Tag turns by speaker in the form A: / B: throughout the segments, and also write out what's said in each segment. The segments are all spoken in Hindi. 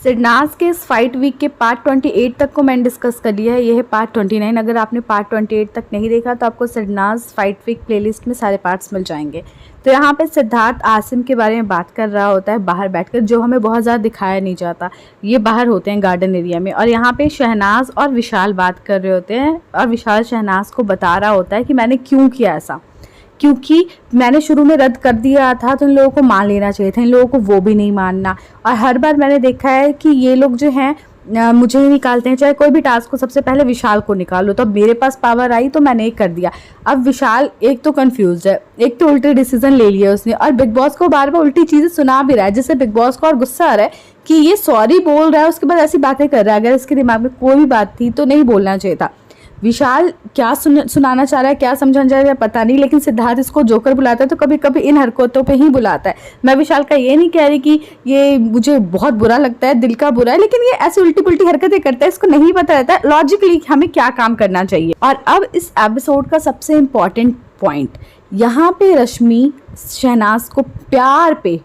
A: सिडनाज के इस फाइट वीक के पार्ट 28 तक को मैंने डिस्कस कर लिया है। ये है पार्ट 29। अगर आपने पार्ट 28 तक नहीं देखा तो आपको सिडनाज फाइट वीक प्लेलिस्ट में सारे पार्ट्स मिल जाएंगे। तो यहाँ पे सिद्धार्थ आसिम के बारे में बात कर रहा होता है बाहर बैठकर, जो हमें बहुत ज़्यादा दिखाया नहीं जाता। ये बाहर होते हैं गार्डन एरिया में, और यहाँ पे शहनाज और विशाल बात कर रहे होते हैं, और विशाल शहनाज को बता रहा होता है कि मैंने क्यों किया ऐसा, क्योंकि मैंने शुरू में रद्द कर दिया था तो इन लोगों को मान लेना चाहिए था, इन लोगों को वो भी नहीं मानना। और हर बार मैंने देखा है कि ये लोग जो हैं मुझे ही निकालते हैं, चाहे कोई भी टास्क को सबसे पहले विशाल को निकालो। तो अब मेरे पास पावर आई तो मैंने एक कर दिया। अब विशाल एक तो कंफ्यूज है, एक तो उल्टे डिसीजन ले लिया उसने, और बिग बॉस को बार बार उल्टी चीज़ें सुना भी रहा है, जिससे बिग बॉस को और गुस्सा आ रहा है कि ये सॉरी बोल रहा है, उसके बाद ऐसी बातें कर रहा है। अगर इसके दिमाग में कोई भी बात थी तो नहीं बोलना चाहिए था। विशाल क्या सुनाना चाह रहा है, क्या समझाना चाह रहा है पता नहीं, लेकिन सिद्धार्थ इसको जोकर बुलाता है तो कभी कभी इन हरकतों पे ही बुलाता है। मैं विशाल का ये नहीं कह रही कि ये मुझे बहुत बुरा लगता है, दिल का बुरा है, लेकिन ये ऐसी उल्टी पुल्टी हरकतें करता है, इसको नहीं पता रहता है लॉजिकली हमें क्या काम करना चाहिए। और अब इस एपिसोड का सबसे इम्पॉर्टेंट पॉइंट, यहाँ पे रश्मि शहनाज को प्यार पे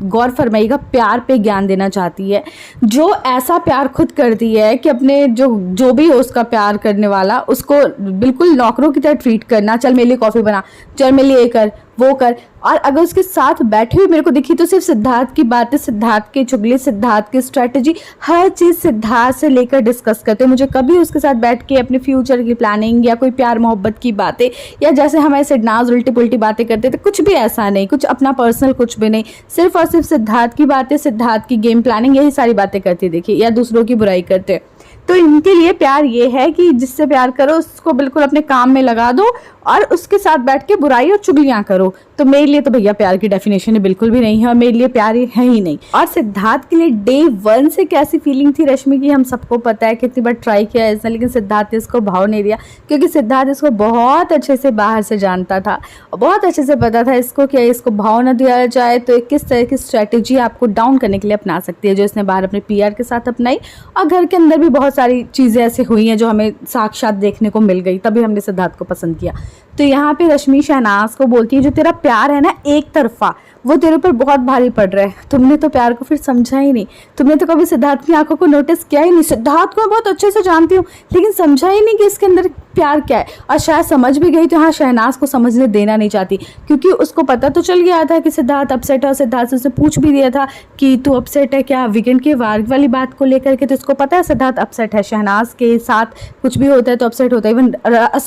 A: गौर फरमाइएगा, प्यार पे ज्ञान देना चाहती है, जो ऐसा प्यार खुद करती है कि अपने जो भी हो उसका प्यार करने वाला, उसको बिल्कुल नौकरों की तरह ट्रीट करना। चल मेरे लिए कॉफ़ी बना, चल मेरे लिए ये कर वो कर। और अगर उसके साथ बैठे हुए मेरे को दिखी तो सिर्फ सिद्धार्थ की बातें, सिद्धार्थ की चुगली, सिद्धार्थ की स्ट्रेटजी, हर चीज़ सिद्धार्थ से लेकर डिस्कस करते। मुझे कभी उसके साथ बैठ के अपने फ्यूचर की प्लानिंग या कोई प्यार मोहब्बत की बातें, या जैसे हमारे सिडनाज उल्टी पुल्टी बातें करते थे, कुछ भी ऐसा नहीं, कुछ अपना पर्सनल कुछ भी नहीं, सिर्फ और सिर्फ सिद्धार्थ की बातें, सिद्धार्थ की गेम प्लानिंग, यही सारी बातें करती देखी, या दूसरों की बुराई करते। तो इनके लिए प्यार ये है कि जिससे प्यार करो उसको बिल्कुल अपने काम में लगा दो और उसके साथ बैठ के बुराई और चुगलियां करो। तो मेरे लिए तो भैया प्यार की डेफिनेशन बिल्कुल भी नहीं है, और मेरे लिए प्यार है ही नहीं। और सिद्धार्थ के लिए डे 1 से कैसी फीलिंग थी रश्मि की हम सबको पता है, कितनी बार ट्राई किया है इसने, लेकिन सिद्धार्थ ने इसको भाव नहीं दिया, क्योंकि सिद्धार्थ इसको बहुत अच्छे से बाहर से जानता था, बहुत अच्छे से पता था इसको कि इसको भाव न दिया जाए तो किस तरह की स्ट्रैटेजी आपको डाउन करने के लिए अपना सकती है, जो इसने बाहर अपने PR के साथ अपनाई। और घर के अंदर भी बहुत सारी चीज़ें ऐसी हुई हैं जो हमें साक्षात देखने को मिल गई, तभी हमने सिद्धार्थ को पसंद किया। तो यहाँ पे रश्मि शहनाज को बोलती है जो तेरा प्यार है ना एक तरफा, वो तेरे ऊपर बहुत भारी पड़ रहा है, तुमने तो प्यार को फिर समझा ही नहीं, तुमने तो कभी सिद्धार्थ की आंखों को नोटिस किया ही नहीं। सिद्धार्थ को मैं बहुत अच्छे से जानती हूँ, लेकिन समझा ही नहीं कि इसके अंदर प्यार क्या है। और शायद समझ भी गई तो हाँ शहनाज को समझने देना नहीं चाहती, क्योंकि उसको पता तो चल गया था कि सिद्धार्थ अपसेट है, और सिद्धार्थ से उसने पूछ भी दिया था कि तू अपसेट है क्या वीकेंड के वार वाली बात को लेकर के। तो इसको पता है सिद्धार्थ अपसेट है, शहनाज के साथ कुछ भी होता है तो अपसेट होता है। इवन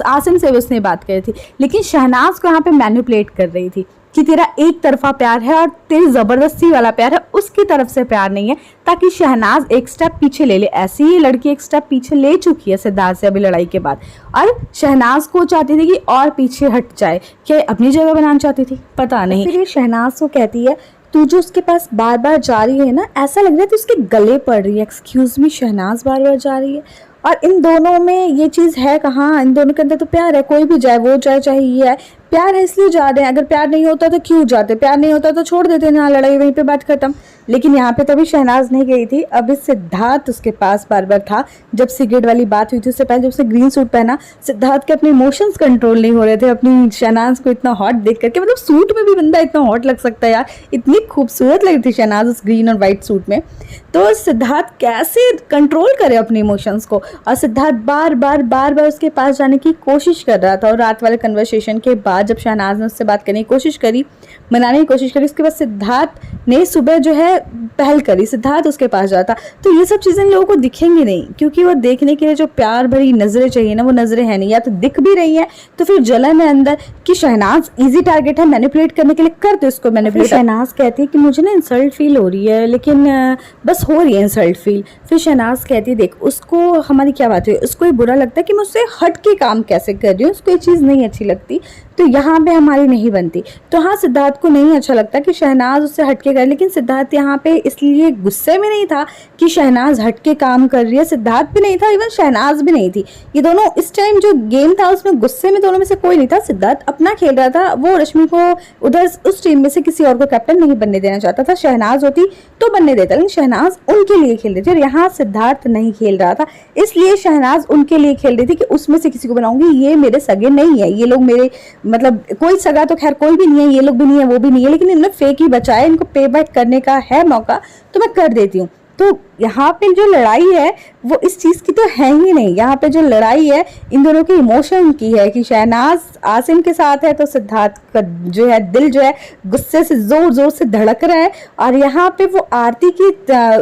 A: आसिम से भी उसने बात करी थी, लेकिन शहनाज को यहाँ पे मैनिपुलेट कर रही थी कि तेरा एक तरफा प्यार है और तेरी ज़बरदस्ती वाला प्यार है, उसकी तरफ से प्यार नहीं है, ताकि शहनाज एक स्टेप पीछे ले ले। ऐसी ही लड़की एक स्टेप पीछे ले चुकी है सिद्धार्थ से अभी लड़ाई के बाद, और शहनाज को चाहती थी कि और पीछे हट जाए, क्या अपनी जगह बनाना चाहती थी पता नहीं। फिर ये शहनाज को कहती है तू जो उसके पास बार बार जा रही है ना, ऐसा लग रहा है तो उसके गले पड़ रही है। एक्सक्यूज मी, शहनाज बार बार जा रही है, और इन दोनों में ये चीज़ है कहाँ, इन दोनों के अंदर तो प्यार है, कोई भी जाए वो जाए चाहे ये है, प्यार है इसलिए जा रहे हैं। अगर प्यार नहीं होता तो क्यों जाते, प्यार नहीं होता तो छोड़ देते ना, लड़ाई वहीं पे बात खत्म। लेकिन यहाँ पे तभी शहनाज नहीं गई थी, अभी सिद्धार्थ उसके पास बार बार था। जब सिगरेट वाली बात हुई थी उससे पहले, जब उसने ग्रीन सूट पहना, सिद्धार्थ के अपने इमोशंस कंट्रोल नहीं हो रहे थे अपनी शहनाज को इतना हॉट देख करके। मतलब सूट में भी बंदा इतना हॉट लग सकता है यार, इतनी खूबसूरत लग रही थी शहनाज उस ग्रीन और वाइट सूट में। तो सिद्धार्थ कैसे कंट्रोल करे अपने इमोशंस को, और सिद्धार्थ बार बार उसके पास जाने की कोशिश कर रहा था। और रात वाले कन्वर्सेशन के बाद जब शहनाज ने उससे बात करने की कोशिश करी, मनाने की कोशिश करी, उसके बाद सिद्धार्थ ने सुबह जो है पहल करी, सिद्धार्थ उसके पास जाता। तो ये सब चीज़ें लोगों को दिखेंगी नहीं, क्योंकि वो देखने के लिए जो प्यार भरी नज़रें चाहिए ना, वो नज़रें हैं नहीं, या तो दिख भी रही हैं तो फिर जलन है अंदर कि शहनाज इजी टारगेट है मैनिपुलेट करने के लिए, कर दो इसको मैनिपुलेट। शहनाज कहती है कि मुझे ना इंसल्ट फील हो रही है, लेकिन बस हो रही है इंसल्ट फील। फिर शहनाज कहती है देख उसको हमारी क्या बात है, उसको ये बुरा लगता है कि मैं उससे हट के काम कैसे कर रही हूँ, उसको ये चीज़ नहीं अच्छी लगती, तो यहाँ पे हमारी नहीं बनती। तो हाँ सिद्धार्थ को नहीं अच्छा लगता कि शहनाज उससे हटके करे, लेकिन सिद्धार्थ यहाँ पे इसलिए गुस्से में नहीं था कि शहनाज हटके काम कर रही है, सिद्धार्थ भी नहीं था, इवन शहनाज भी नहीं थी। ये दोनों इस टाइम जो गेम था उसमें गुस्से में दोनों में से कोई नहीं था। सिद्धार्थ अपना खेल रहा था, वो रश्मि को उधर उस टीम में से किसी और को कैप्टन नहीं बनने देना चाहता था। शहनाज होती तो बनने देता, लेकिन शहनाज उनके लिए खेल रही थी, और यहाँ सिद्धार्थ नहीं खेल रहा था, इसलिए शहनाज उनके लिए खेल रही थी कि उसमें से किसी को बनाऊंगी, ये मेरे सगे नहीं है, ये लोग मेरे मतलब कोई सगा तो खैर कोई भी नहीं है, ये लोग भी नहीं है वो भी नहीं है, लेकिन इन्होंने फेक ही बचाया, इनको पे बैक करने का है मौका तो मैं कर देती हूँ। तो यहाँ पे जो लड़ाई है वो इस चीज़ की तो है ही नहीं। यहाँ पे जो लड़ाई है इन दोनों के इमोशन की है कि शहनाज आसिम के साथ है तो सिद्धार्थ का जो है दिल जो है गुस्से से जोर जोर से धड़क रहा है। और यहाँ पे वो आरती की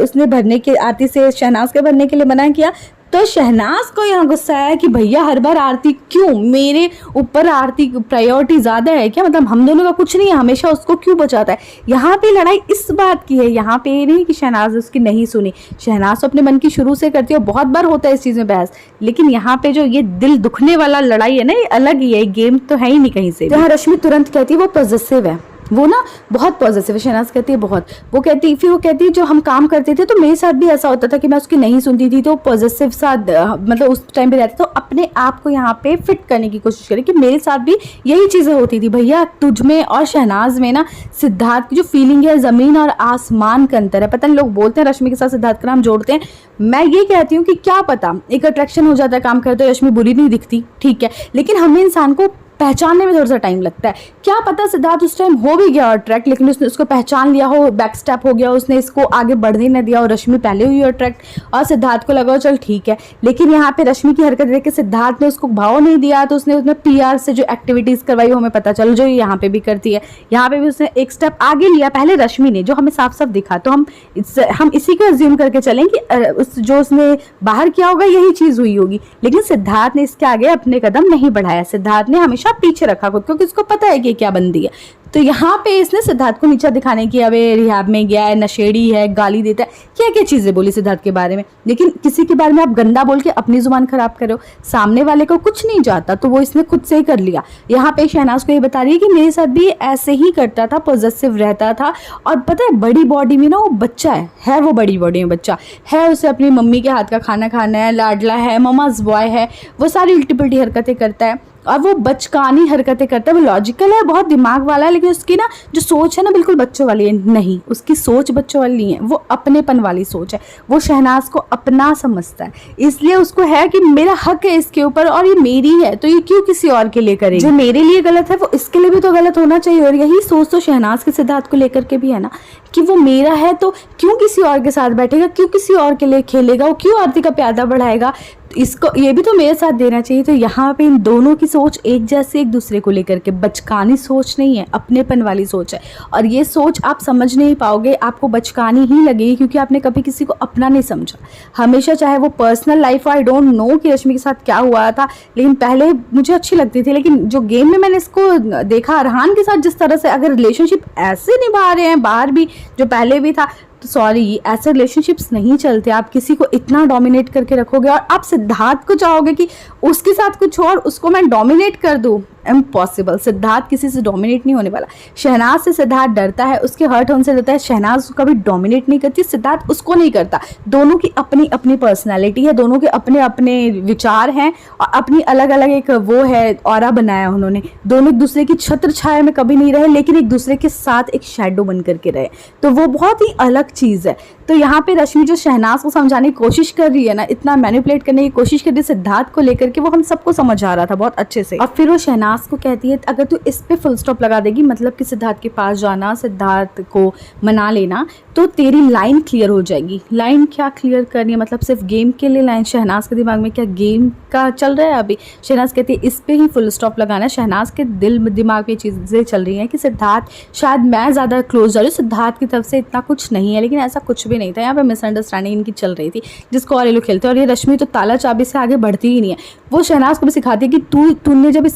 A: उसने भरने के आरती से शहनाज के भरने के लिए मना किया, तो शहनाज को यहाँ गुस्सा आया कि भैया हर बार आरती क्यों, मेरे ऊपर आरती प्रायोरिटी ज़्यादा है क्या, मतलब हम दोनों का कुछ नहीं है, हमेशा उसको क्यों बचाता है। यहाँ पे लड़ाई इस बात की है, यहाँ पे ये नहीं कि शहनाज उसकी नहीं सुनी, शहनाज अपने मन की शुरू से करती है, बहुत बार होता है इस चीज़ में बहस, लेकिन यहाँ पे जो ये दिल दुखने वाला लड़ाई है ना, ये अलग ही है, गेम तो है ही नहीं कहीं से। यहाँ रश्मि तुरंत कहती है वो पॉजिटिव है, वो ना बहुत पॉजिटिव है। शहनाज कहती है बहुत, वो कहती फिर वो कहती है जो हम काम करते थे तो मेरे साथ भी ऐसा होता था कि मैं उसकी नहीं सुनती थी, तो पॉजिटिव सा मतलब उस टाइम पे रहता, तो अपने आप को यहाँ पे फिट करने की कोशिश करें कि मेरे साथ भी यही चीज़ें होती थी। भैया तुझ में और शहनाज में ना सिद्धार्थ की जो फीलिंग है ज़मीन और आसमान का अंतर है। पता नहीं लोग बोलते हैं रश्मि के साथ सिद्धार्थ का नाम जोड़ते हैं, मैं ये कहती हूँ कि क्या पता एक अट्रैक्शन हो जाता है काम करते, रश्मि बुरी नहीं दिखती ठीक है, लेकिन हमें इंसान को पहचानने में थोड़ा सा टाइम लगता है। क्या पता सिद्धार्थ उस टाइम हो भी गया अट्रैक्ट, लेकिन उसने उसको पहचान लिया हो, बैक स्टेप हो गया, उसने इसको आगे बढ़ने न दिया और रश्मि पहले हुई अट्रैक्ट और सिद्धार्थ को लगा चल ठीक है। लेकिन यहाँ पे रश्मि की हरकत देख के सिद्धार्थ ने उसको भाव नहीं दिया, तो उसने उसमें PR से जो एक्टिविटीज़ करवाई वो हमें पता चल, जो यहाँ पे भी करती है, यहाँ पे भी उसने एक स्टेप आगे लिया पहले रश्मि ने, जो हमें साफ साफ दिखा। तो हम इसी को अज्यूम करके चलें कि जो उसने बाहर किया होगा यही चीज़ हुई होगी, लेकिन सिद्धार्थ ने इसके आगे अपने कदम नहीं बढ़ाया। सिद्धार्थ ने हमेशा पीछे रखा खुद, क्योंकि उसको पता है कि क्या बंदी है। तो यहाँ पे इसने सिद्धार्थ को नीचा दिखाने की, अबे रिहाब में गया है, नशेड़ी है, गाली देता है, क्या क्या चीज़ें बोली सिद्धार्थ के बारे में। लेकिन किसी के बारे में आप गंदा बोल के अपनी जुबान खराब करो, सामने वाले को कुछ नहीं जाता, तो वो इसने खुद से ही कर लिया। यहाँ पे शहनाज को ये बता रही है कि मेरे साथ भी ऐसे ही करता था, पॉजिटिव रहता था, और पता है बड़ी बॉडी में ना वो बच्चा है वो बड़ी बॉडी में बच्चा है, उसे अपनी मम्मी के हाथ का खाना खाना है, लाडला है, ममाज बॉय है, वो सारी उल्टी पुल्टी हरकतें करता है और वो बचकानी हरकतें करता है। वो लॉजिकल है, बहुत दिमाग वाला है, लेकिन उसकी ना जो सोच है ना बिल्कुल बच्चों वाली है। नहीं, उसकी सोच बच्चों वाली नहीं है, वो अपनेपन वाली सोच है। वो शहनाज को अपना समझता है, इसलिए उसको है कि मेरा हक है इसके ऊपर और ये मेरी है, तो ये क्यों किसी और के लिए करेगी। जो मेरे लिए गलत है वो इसके लिए भी तो गलत होना चाहिए। और यही सोच तो शहनाज के सिद्धार्थ को लेकर के भी है ना, कि वो मेरा है तो क्यों किसी और के साथ बैठेगा, क्यों किसी और के लिए खेलेगा, वो क्यों आरती का प्यादा बढ़ाएगा, इसको ये भी तो मेरे साथ देना चाहिए। तो यहाँ पे इन दोनों की सोच एक जैसे, एक दूसरे को लेकर के, बचकानी सोच नहीं है, अपनेपन वाली सोच है। और ये सोच आप समझ नहीं पाओगे, आपको बचकानी ही लगेगी, क्योंकि आपने कभी किसी को अपना नहीं समझा। हमेशा चाहे वो personal life, I don't know कि रश्मि के साथ क्या हुआ था, लेकिन पहले मुझे अच्छी लगती थी, लेकिन जो गेम में मैंने इसको देखा अरहान के साथ जिस तरह से अगर रिलेशनशिप ऐसे निभा रहे हैं, बाहर भी जो पहले भी था, तो सॉरी, ऐसे रिलेशनशिप्स नहीं चलते। आप किसी को इतना डोमिनेट करके रखोगे और आप सिद्धार्थ को चाहोगे कि उसके साथ कुछ और उसको मैं डोमिनेट कर दूँ, इम्पॉसिबल। सिद्धार्थ किसी से डोमिनेट नहीं होने वाला। शहनाज से सिद्धार्थ डरता है, उसके हर्ट होने से डरता है। शहनाज उसको कभी डोमिनेट नहीं करती, सिद्धार्थ उसको नहीं करता। दोनों की अपनी अपनी पर्सनालिटी है, दोनों के अपने अपने विचार हैं और अपनी अलग अलग एक वो है, ऑरा बनाया उन्होंने। दोनों एक दूसरे की छत्र छाया में कभी नहीं रहे, लेकिन एक दूसरे के साथ एक शैडो बन करके रहे, तो वो बहुत ही अलग चीज़ है। तो यहाँ पे रश्मि जो शहनाज को समझाने की कोशिश कर रही है ना, इतना मैनिपुलेट करने की कोशिश कर रही है सिद्धार्थ को लेकर के, वो हम सबको समझ आ रहा था बहुत अच्छे से। और फिर वो शहनाज को कहती है अगर तू इस पे फुल स्टॉप लगा देगी, मतलब कि सिद्धार्थ के पास जाना, सिद्धार्थ को मना लेना, तो तेरी लाइन क्लियर हो जाएगी। लाइन क्या क्लियर करनी है, मतलब सिर्फ गेम के लिए लाइन? शहनाज के दिमाग में क्या गेम का चल रहा है अभी? शहनाज कहती है इस पे ही फुल स्टॉप लगाना है। शहनाज के दिल दिमाग में चीज़ें चल रही हैं कि सिद्धार्थ, शायद मैं ज़्यादा क्लोज जा रही हूँ, सिद्धार्थ की तरफ से इतना कुछ नहीं है, लेकिन ऐसा कुछ भी नहीं था। यहाँ पे मिसअंडरस्टैंडिंग इनकी चल रही थी, जिसको और ये लोग खेलते हैं। और ये रश्मि तो ताला चाबी से आगे बढ़ती ही नहीं है। वो शहनाज को भी सिखाती है कि तूने जब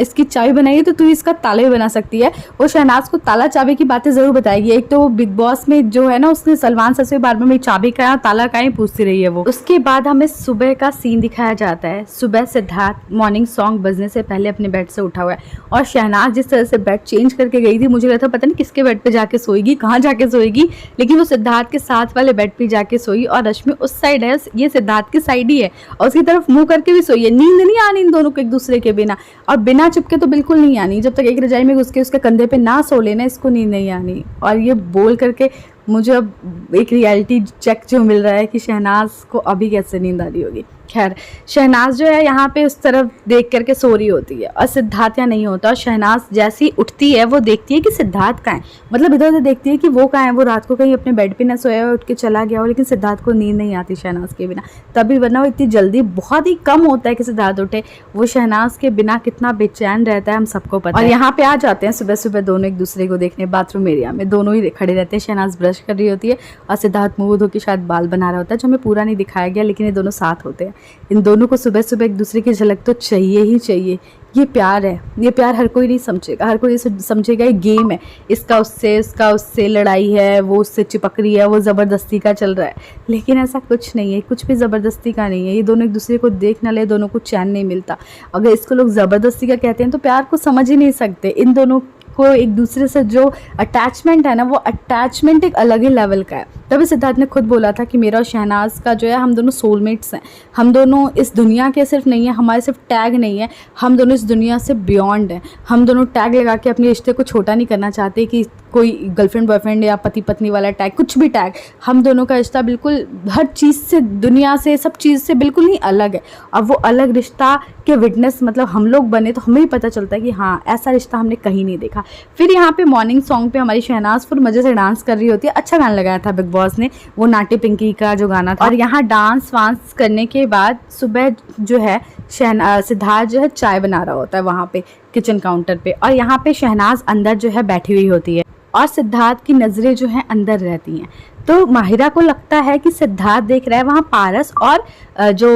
A: इसकी चाबी बनाई है तो तू इसका ताला भी बना सकती है। वो शहनाज को ताला चाबी की बातें ज़रूर बताएगी। एक तो वो बिग बॉस में जो है ना, उसने सलमान सर से बार बार मेरी चाबी का ताला का ही पूछती रही है वो। उसके बाद हमें सुबह का सीन दिखाया जाता है। सुबह सिद्धार्थ मॉर्निंग सॉन्ग बजने से पहले अपने बेड से उठा हुआ है, और शहनाज जिस तरह से बेड चेंज करके गई थी, मुझे लगा था पता नहीं किसके बेड पे जाके सोएगी, कहाँ जाके सोएगी, लेकिन वो सिद्धार्थ के साथ वाले बेड पे जाके सोई। और रश्मि उस साइड है, ये सिद्धार्थ की साइड ही है, और उसकी तरफ मुंह करके भी सोई है। नींद नहीं आनी इन दोनों को एक दूसरे के बिना, और बिना चिपके तो बिल्कुल नहीं आनी। जब तक एक रजाई में घुस के उसके कंधे पे ना सो लेना, इसको नींद नहीं आनी। और ये बोल करके मुझे अब एक रियलिटी चेक जो मिल रहा है कि शहनाज को अभी कैसे नींद आ रही होगी। खैर शहनाज जो है यहाँ पे उस तरफ देख करके सो रही होती है और सिद्धार्थ यहाँ नहीं होता, और शहनाज जैसी उठती है वो देखती है कि सिद्धार्थ कहाँ है, मतलब इधर उधर देखती है कि वो कहाँ है, वो रात को कहीं अपने बेड पे ना सोया हो, उठ के चला गया हो, लेकिन सिद्धार्थ को नींद नहीं आती शहनाज के बिना। तभी वरना वो इतनी जल्दी बहुत ही कम होता है कि सिद्धार्थ उठे, वो शहनाज के बिना कितना बेचैन रहता है हम सबको पता है। और यहाँ पे आ जाते हैं सुबह सुबह दोनों एक दूसरे को देखने, बाथरूम एरिया में दोनों ही खड़े रहते हैं। शहनाज ब्रश कर रही होती है और सिद्धार्थ मुँह धो के शायद बाल बना रहा होता है, जो हमें पूरा नहीं दिखाया गया, लेकिन ये दोनों साथ होते हैं। इन दोनों को सुबह सुबह एक दूसरे की झलक तो चाहिए ही चाहिए। ये प्यार है, ये प्यार हर कोई नहीं समझेगा, हर कोई समझेगा ये गेम है, इसका उससे लड़ाई है, वो उससे चिपक रही है, वो ज़बरदस्ती का चल रहा है, लेकिन ऐसा कुछ नहीं है, कुछ भी ज़बरदस्ती का नहीं है। ये दोनों एक दूसरे को देख ना ले, दोनों को चैन नहीं मिलता। अगर इसको लोग ज़बरदस्ती का कहते हैं तो प्यार को समझ ही नहीं सकते। इन दोनों को एक दूसरे से जो अटैचमेंट है ना, वो अटैचमेंट एक अलग ही लेवल का है। तभी सिद्धार्थ ने खुद बोला था कि मेरा और शहनाज का जो है, हम दोनों सोलमेट्स हैं, हम दोनों इस दुनिया के सिर्फ नहीं है, हमारे सिर्फ टैग नहीं है, हम दोनों इस दुनिया से बियॉन्ड हैं। हम दोनों टैग लगा के अपने रिश्ते को छोटा नहीं करना चाहते कि कोई गर्लफ्रेंड बॉयफ्रेंड या पति पत्नी वाला टैग, कुछ भी टैग, हम दोनों का रिश्ता बिल्कुल हर चीज़ से, दुनिया से, सब चीज़ से बिल्कुल ही अलग है। अब वो अलग रिश्ता के विटनेस मतलब हम लोग बने तो हमें भी पता चलता है कि हाँ, ऐसा रिश्ता हमने कहीं नहीं देखा। फिर यहाँ पे मॉर्निंग सॉन्ग पे हमारी शहनाज फुल मज़े से डांस कर रही होती है। अच्छा गाना लगाया था बिग बॉस ने, वो नाटी पिंकी का जो गाना था। और यहाँ डांस वांस करने के बाद सुबह जो है सिद्धार्थ जो है चाय बना रहा होता है वहाँ पे किचन काउंटर पे, और यहाँ पे शहनाज अंदर जो है बैठी हुई होती है और सिद्धार्थ की नज़रें जो हैं अंदर रहती हैं। तो माहिरा को लगता है कि सिद्धार्थ देख रहा है वहाँ पारस और जो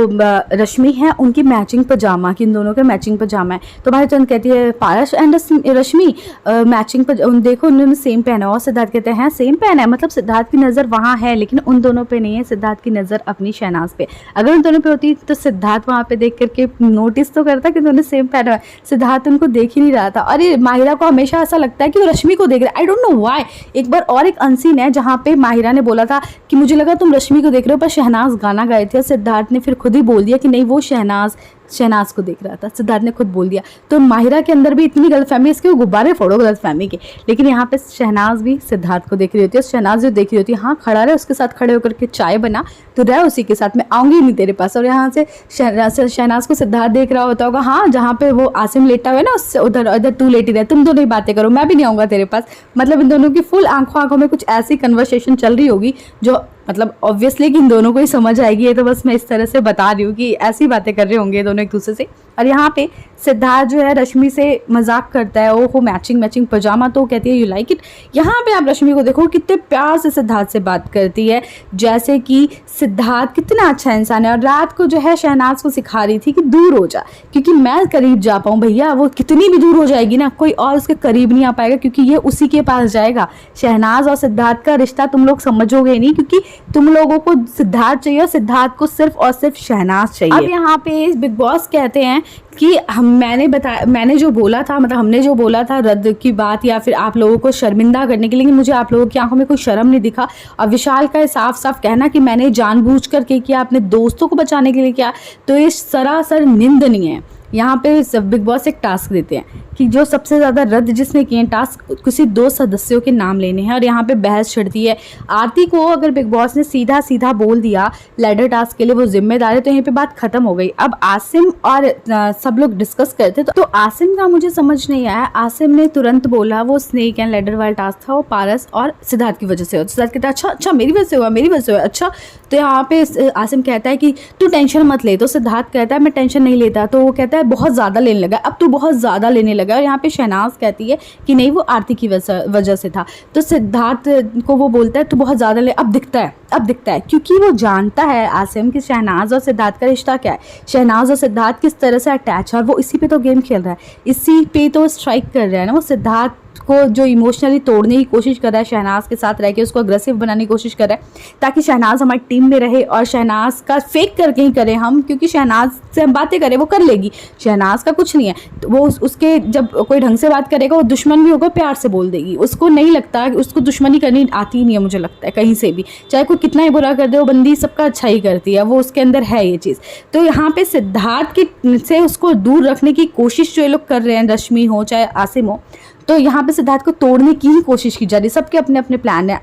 A: रश्मि है उनकी मैचिंग पजामा, कि इन दोनों के मैचिंग पजामा है। तो माहिरा चंद कहती है पारस एंड रश्मि मैचिंग देखो उन्होंने सेम पहना। और सिद्धार्थ कहते हैं सेम पहना है, मतलब सिद्धार्थ की नज़र वहाँ है लेकिन उन दोनों पे नहीं है, सिद्धार्थ की नज़र अपनी शहनाज पे। अगर उन दोनों पे होती तो सिद्धार्थ वहाँ पे देख करके नोटिस तो करता कि उन्होंने सेम पहना है। सिद्धार्थ उनको देख ही नहीं रहा था और ये माहिरा को हमेशा ऐसा लगता है कि वो रश्मि को देख रहा है। I don't know why. एक बार और एक अनसीन है जहाँ पे माहिरा ने बोला था कि मुझे लगा तुम रश्मि को देख रहे हो, पर शहनाज गाना गाए थे। सिद्धार्थ ने फिर खुद ही बोल दिया कि नहीं, वो शहनाज को देख रहा था। सिद्धार्थ ने खुद बोल दिया। तो माहिरा के अंदर भी इतनी गलतफहमी, इसके गुब्बारे फोड़ो गलतफहमी के। लेकिन यहाँ पे शहनाज भी सिद्धार्थ को देख रही होती है। शहनाज जो देख रही होती है, हाँ खड़ा रहे उसके साथ, खड़े होकर के चाय बना तो रह उसी के साथ, मैं आऊँगी नहीं तेरे पास। और यहाँ से शहनाज को सिद्धार्थ देख रहा होता होगा, हाँ जहाँ पे वो आसिम लेटा हुआ है ना, उससे उधर तू लेटी रहे, तुम दोनों ही बातें करो, मैं भी नहीं आऊँगा तेरे पास। मतलब इन दोनों की फुल आंखों में कुछ ऐसी कन्वर्सेशन चल रही होगी जो मतलब ऑब्वियसली कि इन दोनों को ही समझ आएगी। ये तो बस मैं इस तरह से बता रही हूँ कि ऐसी बातें कर रहे होंगे दोनों एक दूसरे से। और यहाँ पे सिद्धार्थ जो है रश्मि से मजाक करता है, ओहो मैचिंग पजामा, तो कहती है यू लाइक इट। यहाँ पे आप रश्मि को देखो कितने प्यार से सिद्धार्थ से बात करती है, जैसे कि सिद्धार्थ कितना अच्छा इंसान है। और रात को जो है शहनाज को सिखा रही थी कि दूर हो जा, क्योंकि मैं करीब जा पाऊँ भैया, वो कितनी भी दूर हो जाएगी ना, कोई और उसके करीब नहीं आ पाएगा, क्योंकि ये उसी के पास जाएगा। शहनाज और सिद्धार्थ का रिश्ता तुम लोग समझोगे नहीं, क्योंकि तुम लोगों को सिद्धार्थ चाहिए और सिद्धार्थ को सिर्फ और सिर्फ शहनाज चाहिए। अब यहाँ पे बिग बॉस कहते हैं कि मैंने जो बोला था, मतलब हमने जो बोला था रद्द की बात, या फिर आप लोगों को शर्मिंदा करने के लिए, लेकिन मुझे आप लोगों की आंखों में कोई शर्म नहीं दिखा। और विशाल का साफ साफ कहना कि मैंने जानबूझ करके किया, अपने दोस्तों को बचाने के लिए किया, तो ये सरासर निंदनीय है। यहाँ पे बिग बॉस एक टास्क देते हैं कि जो सबसे ज़्यादा रद्द जिसने किए हैं टास्क, किसी 2 सदस्यों के नाम लेने हैं। और यहाँ पे बहस छिड़ती है आरती को। अगर बिग बॉस ने सीधा बोल दिया लैडर टास्क के लिए वो जिम्मेदार है, तो यहीं पे बात खत्म हो गई। अब आसिम और सब लोग डिस्कस करते तो आसिम का मुझे समझ नहीं आया। आसिम ने तुरंत बोला वो स्नेक एंड लैडर वाला टास्क था, वो पारस और सिद्धार्थ की वजह से हुआ। सिद्धार्थ कहता है अच्छा मेरी वजह से हुआ, अच्छा। तो यहाँ पे आसिम कहता है कि तू टेंशन मत ले, तो सिद्धार्थ कहता है मैं टेंशन नहीं लेता, तो वो कहता है बहुत ज़्यादा लेने लगा, अब तू बहुत ज़्यादा लेने लगा। और यहाँ पे शहनाज कहती है कि नहीं वो आरती की वजह से था। तो सिद्धार्थ को वो बोलता है तू बहुत ज़्यादा ले, अब दिखता है, क्योंकि वो जानता है आसिम कि शहनाज और सिद्धार्थ का रिश्ता क्या है, शहनाज और सिद्धार्थ किस तरह से अटैच है, और वो इसी पे तो गेम खेल रहा है, इसी पे तो स्ट्राइक कर रहा है ना। वो सिद्धार्थ को जो इमोशनली तोड़ने की कोशिश कर रहा है, शहनाज के साथ रह के उसको अग्रेसिव बनाने की कोशिश कर रहा है, ताकि शहनाज हमारी टीम में रहे और शहनाज का फेक करके ही करें हम, क्योंकि शहनाज से हम बातें करें वो कर लेगी, शहनाज का कुछ नहीं है। तो वो उसके जब कोई ढंग से बात करेगा, वो दुश्मन भी होगा प्यार से बोल देगी। उसको नहीं लगता, उसको दुश्मनी करनी आती ही नहीं है, मुझे लगता है कहीं से भी, चाहे कोई कितना ही बुरा कर दे, वो बंदी सबका अच्छा ही करती है, वो उसके अंदर है ये चीज़। तो यहाँ पे सिद्धार्थ से उसको दूर रखने की कोशिश जो ये लोग कर रहे हैं, रश्मि हो चाहे आसिम हो, तो यहाँ पे सिद्धार्थ को तोड़ने की ही कोशिश की जा रही है। सबके अपने अपने प्लान है।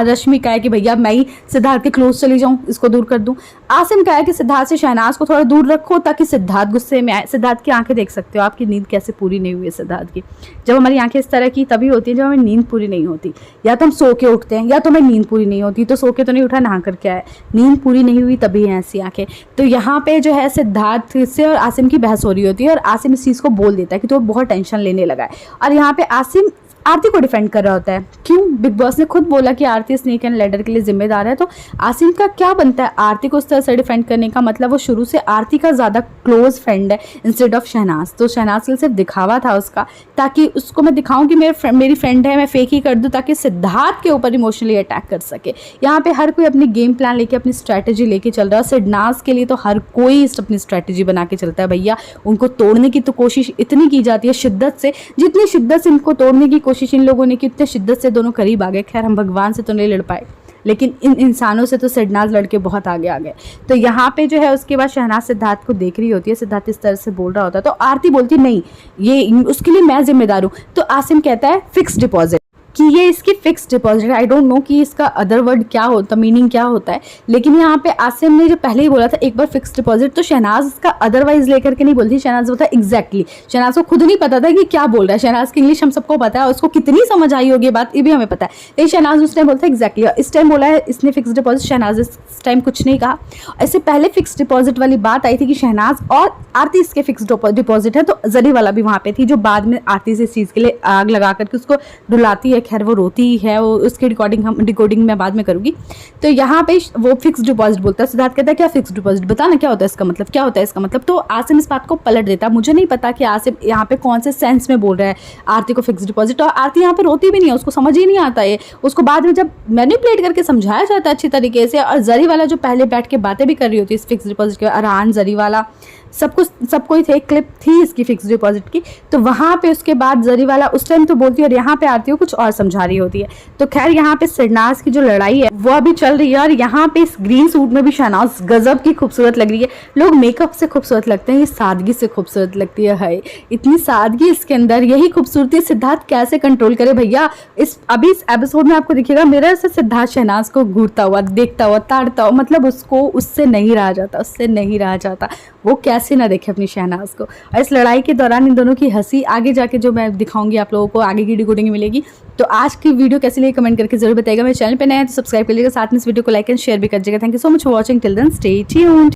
A: रश्मि का है कि भैया मैं ही सिद्धार्थ के क्लोज चली जाऊँ, इसको दूर कर दूँ। आसिम का है कि सिद्धार्थ से शहनाज को थोड़ा दूर रखो ताकि सिद्धार्थ गुस्से में आए। सिद्धार्थ की आंखें देख सकते हो, आपकी नींद कैसे पूरी नहीं हुई है सिद्धार्थ की। जब हमारी आंखें इस तरह की तभी होती है जब हमें नींद पूरी नहीं होती। या तो हम सो के उठते हैं या तो हमें नींद पूरी नहीं होती। तो सो के तो नहीं उठा, नहा करके आए, नींद पूरी नहीं हुई तभी है ऐसी आंखें। तो यहाँ पे जो है सिद्धार्थ से और आसिम की बहस हो रही होती है और आसिम इस चीज़ को बोल देता है कि तो बहुत टेंशन लेने लगा है। और यहाँ पे आसिम आरती को डिफेंड कर रहा होता है। क्यों? बिग बॉस ने खुद बोला कि आरती स्नेक एंड लैडर के लिए जिम्मेदार है। तो आसिम का क्या बनता है आरती को उस तरह से डिफेंड करने का? मतलब वो शुरू से आरती का ज़्यादा क्लोज फ्रेंड है इंस्टेड ऑफ शहनाज। तो शहनाज के लिए सिर्फ दिखावा था उसका, ताकि उसको मैं दिखाऊं कि मेरी फ्रेंड है, मैं फेक ही कर दूं ताकि सिद्धार्थ के ऊपर इमोशनली अटैक कर सके। यहाँ पे हर कोई अपनी गेम प्लान लेके, अपनी स्ट्रैटेजी लेके चल रहा है। शहनाज के लिए तो हर कोई अपनी स्ट्रैटेजी बना के चलता है भैया। उनको तोड़ने की तो कोशिश इतनी की जाती है शिद्दत से, जितनी शिद्दत से इनको तोड़ने की कोशिश इन लोगों ने की उतने शिद्दत से दोनों करीब आ गए। खैर हम भगवान से तो नहीं लड़ पाए, लेकिन इन इंसानों से तो शहनाज लड़के बहुत आगे आ गए। तो यहाँ पे जो है उसके बाद शहनाज सिद्धार्थ को देख रही होती है, सिद्धार्थ इस तरह से बोल रहा होता है। तो आरती बोलती नहीं, ये उसके लिए मैं जिम्मेदार हूँ। तो आसिम कहता है फिक्स डिपॉजिट, कि ये इसकी फिक्स डिपॉजिट है। आई डोंट नो कि इसका अदर वर्ड क्या होता, मीनिंग क्या होता है, लेकिन यहाँ पे आसिम ने जो पहले ही बोला था एक बार फिक्स डिपॉजिट, तो शहनाज इसका अदरवाइज लेकर के नहीं बोलती। शहनाज बोलता एग्जैक्टली। शहनाज को खुद नहीं पता था कि क्या बोल रहा है। शहनाज की इंग्लिश हम सबको पता है, उसको कितनी समझ आई होगी बात ये भी हमें पता है। लेकिन शहनाज उस टाइम बोलता है एग्जैक्टली, इस टाइम बोला है इसने फिक्स डिपॉजिट। शहनाज इस टाइम कुछ नहीं कहा। इससे पहले फिक्स डिपॉजिट वाली बात आई थी कि शहनाज और आरती इसके फिक्स डिपॉजिट है। तो जरी वाला भी वहाँ पे थी, जो बाद में आरती से इस चीज़ के लिए आग लगा करके उसको रुलाती है। खैर वो रोती है, वो उसकी डिकोडिंग मैं बाद में करूंगी। तो यहाँ पे वो फिक्स डिपॉजिट बोलता है। सिद्धार्थ कहता है क्या फिक्स डिपॉजिट, बताना क्या होता है इसका मतलब, क्या होता है इसका मतलब। तो आसिम इस बात को पलट देता है। मुझे नहीं पता कि आसिम यहाँ पे कौन से सेंस में बोल रहा है आरती को फिक्स डिपॉजिट, और आरती यहाँ पे रोती भी नहीं है, उसको समझ ही नहीं आता है। उसको बाद में जब मैनिपुलेट करके समझाया जाता है अच्छी तरीके से। और जरी वाला जो पहले बैठ के बातें भी कर रही होती है इस फिक्स डिपॉजिट के, अरहान जरी वाला सब कोई थे, क्लिप थी इसकी फिक्स डिपॉजिट की। तो वहाँ पे उसके बाद जरी वाला उस टाइम तो बोलती है और यहाँ पे आती है कुछ और समझा रही होती है। तो खैर यहाँ पे शहनाज की जो लड़ाई है वो अभी चल रही है। और यहाँ पे इस ग्रीन सूट में भी शहनाज गजब की खूबसूरत लग रही है। लोग मेकअप से खूबसूरत लगते हैं, ये सादगी से खूबसूरत लगती है। हाय इतनी सादगी इसके अंदर, यही खूबसूरती सिद्धार्थ कैसे कंट्रोल करे भैया। इस एपिसोड में आपको दिखेगा मेरा से सिद्धार्थ शहनाज को घूरता हुआ, देखता हुआ, ताड़ता हुआ, मतलब उसको उससे नहीं रहा जाता, वो कैसे ना देखे अपनी शहनाज को। और इस लड़ाई के दौरान इन दोनों की हंसी आगे जाके जो मैं दिखाऊंगी आप लोगों को, आगे की डिकोडिंग मिलेगी। तो आज की वीडियो कैसी लगी कमेंट करके जरूर बताइएगा। मेरे चैनल पे नए हैं तो सब्सक्राइब कर लीजिएगा, साथ में इस वीडियो को लाइक एंड शेयर भी कर दीजिएगा। Thank you so much for watching, till then stay tuned.